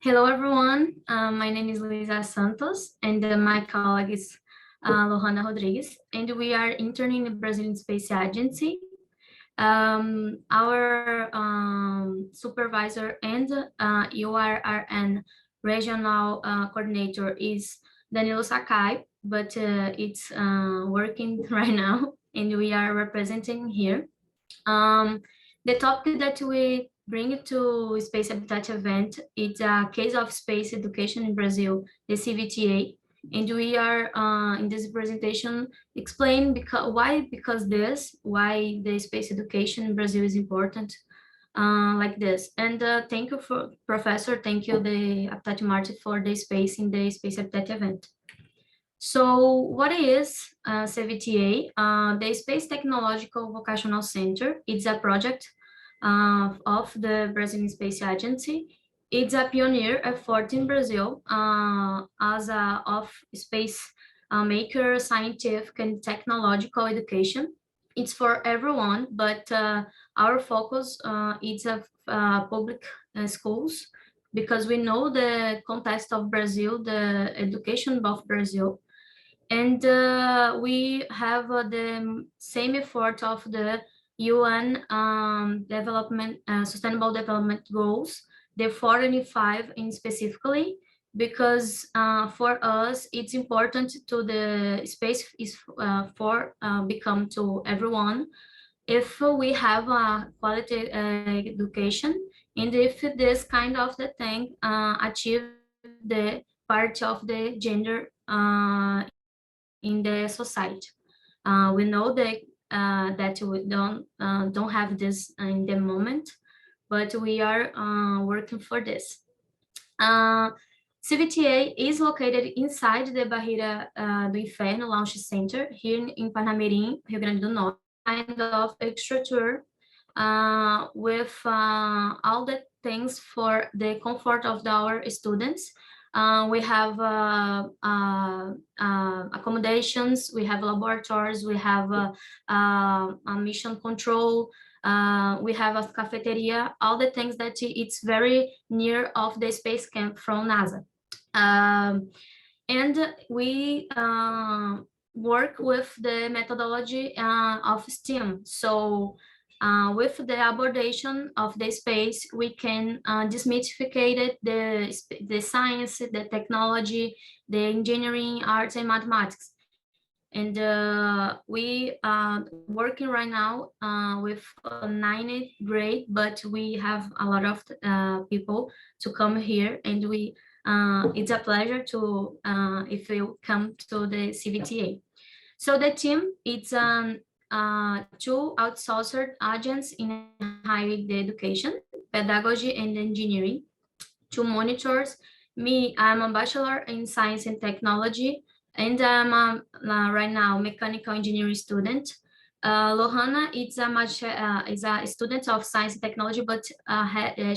Hello, everyone. My name is Luisa Santos, and my colleague is Lourrana Rodrigues, and we are interning in the Brazilian Space Agency. Our supervisor and URRN regional coordinator is Danilo Sakai, but it's working right now, and we are representing here. Um, the topic that we bring to Space Habitat event is a case of space education in Brazil, the CVTA, and we are in this presentation explain why the space education in Brazil is important like this. And thank you for Professor, thank you the Habitat Martin for the space in the Space Habitat event. So what is CVTA? The Space Technological Vocational Center. It's a project of the Brazilian Space Agency. It's a pioneer effort in Brazil as a of space maker, scientific and technological education. It's for everyone, but our focus is of public schools because we know the context of Brazil, the education of Brazil, and we have the same effort of the UN development, sustainable development goals, the 4 and 5 in specifically, because for us, it's important to the space is for become to everyone. If we have a quality education, and if this kind of the thing achieve the part of the gender in the society. We know that we don't have this in the moment, but we are working for this. CVTA is located inside the Barreira do Inferno Launch Center here in Parnamirim, Rio Grande do Norte, kind of extra tour with all the things for the comfort of our students. We have accommodations, we have laboratories, we have a mission control, we have a cafeteria, all the things that it's very near of the space camp from NASA. And we work with the methodology of STEAM. So with the abordation of the space, we can demystify the science, the technology, the engineering, arts, and mathematics. And we are working right now with 9th grade, but we have a lot of people to come here, and we it's a pleasure to if you come to the CVTA. So the team, it's two outsourced agents in higher education, pedagogy, and engineering, two monitors. Me, I'm a bachelor in science and technology, and I'm right now mechanical engineering student. Lourrana is a student of science and technology, but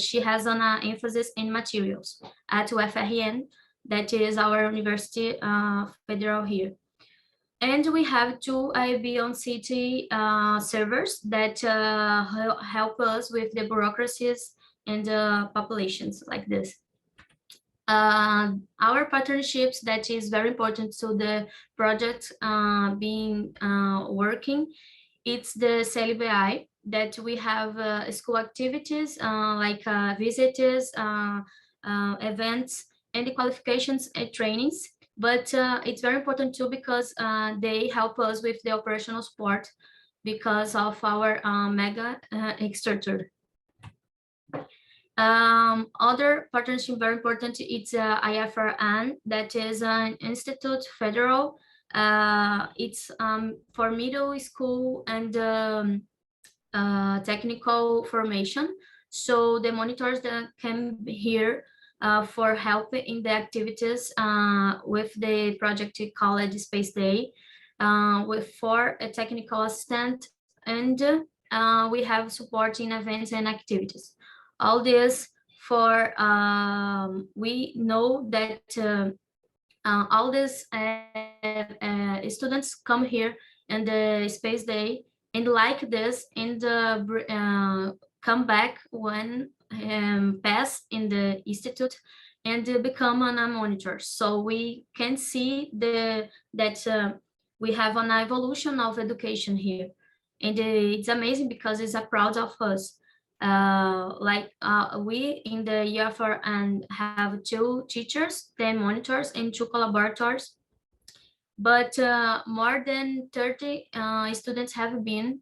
she has an emphasis in materials at UFRN, that is our university federal here. And we have two IB on city servers that help us with the bureaucracies and populations like this. Our partnerships, that is very important to the project being working. It's the CLBI, that we have school activities like visitors, events, and the qualifications and trainings. But it's very important too because they help us with the operational support because of our mega structure. Other partnership very important, it's IFRN, that is an Institute Federal. It's for middle school and technical formation. So the monitors that came here for help in the activities with the project called Space Day, with for a technical assistant, and we have support in events and activities. All this for we know that all these students come here in the Space Day and like this, and come back when pass in the institute, and become a monitor. So we can see that we have an evolution of education here, and it's amazing because it's a proud of us. We in the year for and have 2 teachers, 10 monitors, and 2 collaborators, but more than 30 students have been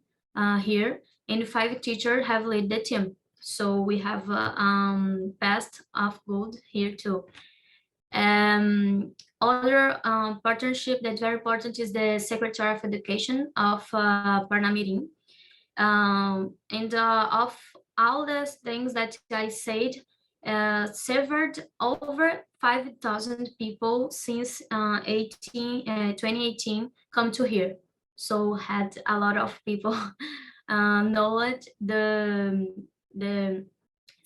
here, and 5 teachers have led the team. So we have past of good here too. Other partnership that's very important is the Secretary of Education of Parnamirim. And of all these things that I said, served over 5,000 people since 2018 come to here. So had a lot of people know it, the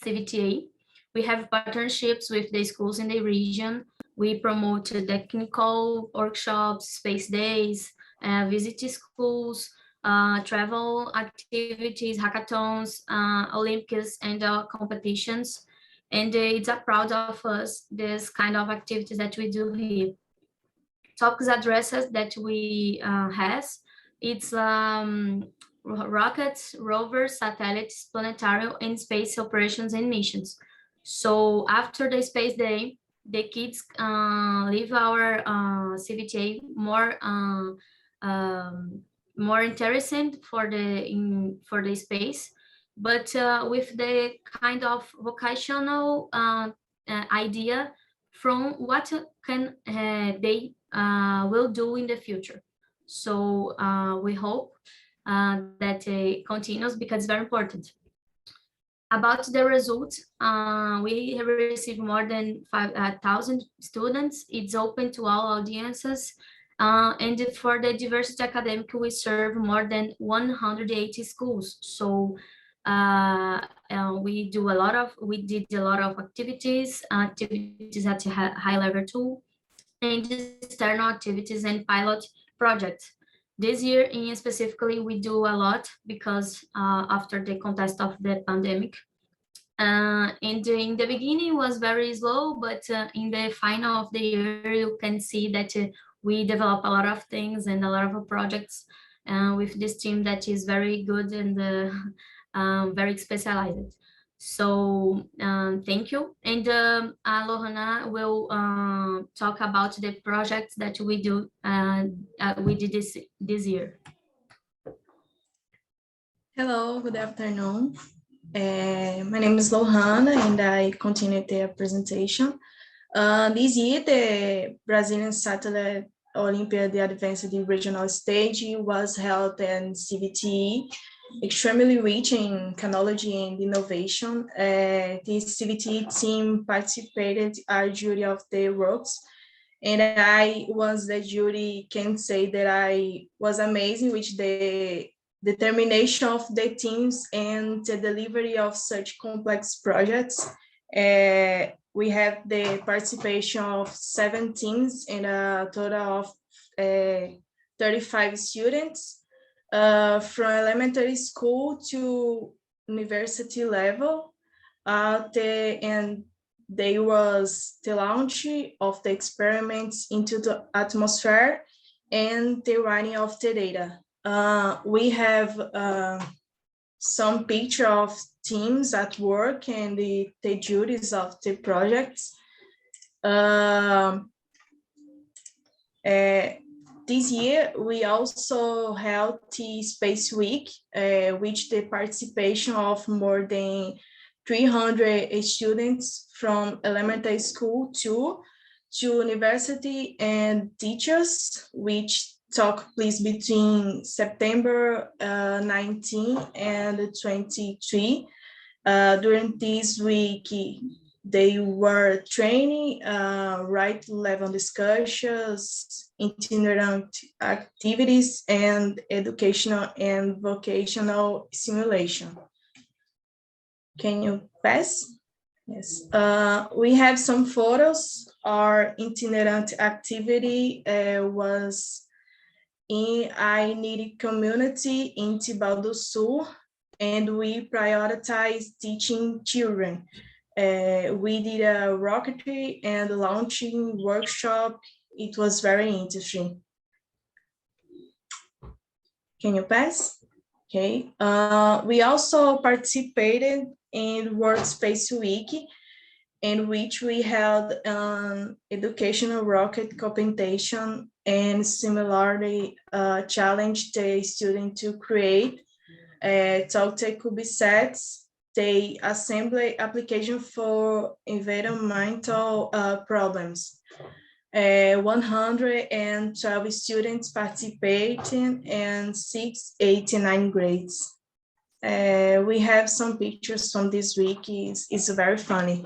CVTA. We have partnerships with the schools in the region. We promote technical workshops, space days, visit schools, travel activities, hackathons, Olympics, and competitions. And it's a proud of us, this kind of activities that we do here. Topics addresses that we has, it's rockets, rovers, satellites, planetary, and space operations and missions. So after the space day, the kids leave our CVTA more interesting for the space, but with the kind of vocational idea from what can they will do in the future. So we hope that continues because it's very important. About the results, we have received more than 5,000 students. It's open to all audiences. And for the diversity academic, we serve more than 180 schools. So we did a lot of activities at high level too, and external activities and pilot projects. This year in specifically, we do a lot because after the context of the pandemic. And in the beginning it was very slow, but in the final of the year, you can see that we develop a lot of things and a lot of projects with this team that is very good and very specialized. So thank you. And Lourrana will talk about the projects that we did this year. Hello, good afternoon. My name is Lourrana, and I continue the presentation. This year, the Brazilian Satellite Olympiad, the Advanced Regional Stage, was held in CVT, extremely rich in technology and innovation. The CVT team participated as jury of the works, and I was the jury. Can say that I was amazing with the determination of the teams and the delivery of such complex projects. We have the participation of 7 teams and a total of 35 students from elementary school to university level. And there was the launch of the experiments into the atmosphere and the running of the data. We have some picture of teams at work and the duties of the projects. This year, we also held the Space Week, which the participation of more than 300 students from elementary school to university and teachers, which took place between September 19 and 23. During this week, they were training, right level discussions, itinerant activities, and educational and vocational simulation. Can you pass? Yes. We have some photos. Our itinerant activity was in a needy community in Tibau do Sul, and we prioritize teaching children. We did a rocketry and launching workshop. It was very interesting. Can you pass? Okay. We also participated in Workspace Week, in which we held an educational rocket competition and similarly challenged the student to create Toltec CubeSats, the assembly application for environmental problems. 112 students participating and 689 grades. We have some pictures from this week. It's very funny.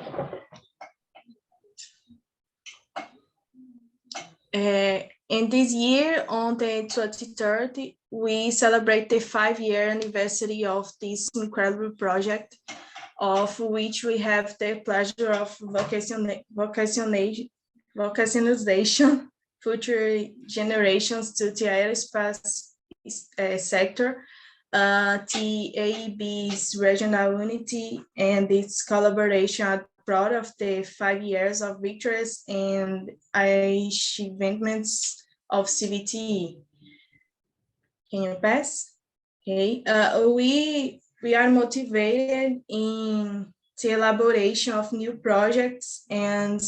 In this year, on the 23rd, we celebrate the 5-year anniversary of this incredible project, of which we have the pleasure of vocationalization future generations to the aerospace sector, the AEB's regional unity and its collaboration are proud of the 5 years of victories and achievements of CVT. Can you pass? Okay. We are motivated in the elaboration of new projects and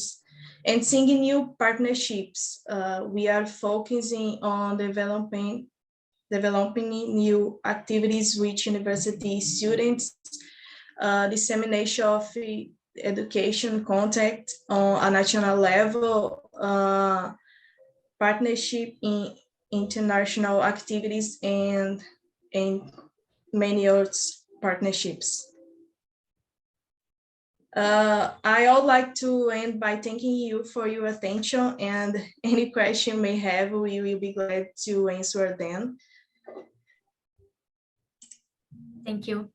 seeing new partnerships. We are focusing on developing new activities with university students, dissemination of education content on a national level, partnership in international activities, and many other partnerships. I would like to end by thanking you for your attention, and any question you may have, we will be glad to answer them. Thank you.